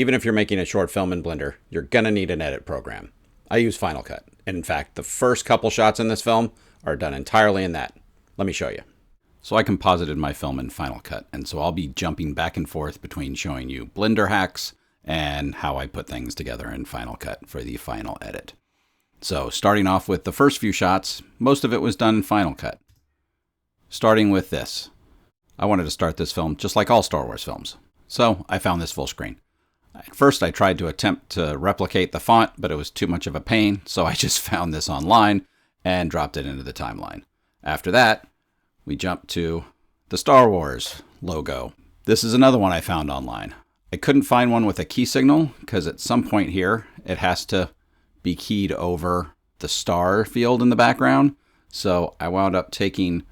Even if you're making a short film in Blender, you're gonna need an edit program. I use Final Cut. And in fact, the first couple shots in this film are done entirely in that. Let me show you. So I composited my film in Final Cut, and so I'll be jumping back and forth between showing you Blender hacks and how I put things together in Final Cut for the final edit. So starting off with the first few shots, most of it was done in Final Cut. Starting with this. I wanted to start this film just like all Star Wars films. So I found this full screen. At first I tried to attempt to replicate the font, but it was too much of a pain, so I just found this online and dropped it into the timeline. After that, we jumped to the Star Wars logo. This is another one I found online. I couldn't find one with a key signal because at some point here it has to be keyed over the star field in the background. So I wound up taking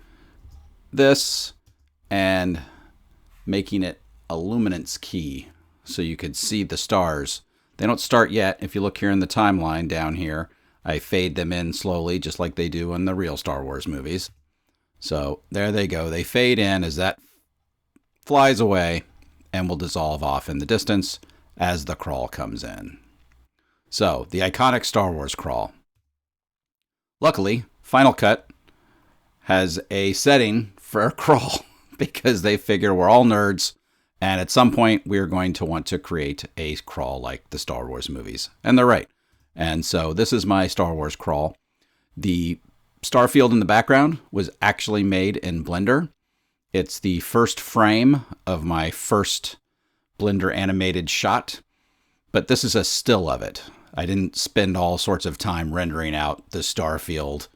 this and making it a luminance key so you could see the stars. They don't start yet. If you look here in the timeline down here, I fade them in slowly just like they do in the real Star Wars movies. So there they go. They fade in as that flies away and will dissolve off in the distance as the crawl comes in. So the iconic Star Wars crawl. Luckily, Final Cut has a setting for a crawl because they figure we're all nerds and at some point we're going to want to create a crawl like the Star Wars movies. And they're right. And so this is my Star Wars crawl. The star field in the background was actually made in Blender. It's the first frame of my first Blender animated shot, but this is a still of it. I didn't spend all sorts of time rendering out the star field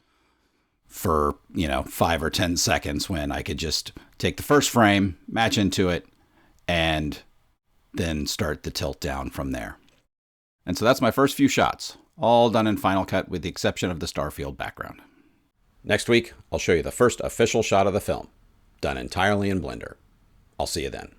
for, 5 or 10 seconds when I could just take the first frame, match into it, and then start the tilt down from there. And so that's my first few shots, all done in Final Cut with the exception of the star field background. Next week, I'll show you the first official shot of the film, done entirely in Blender. I'll see you then.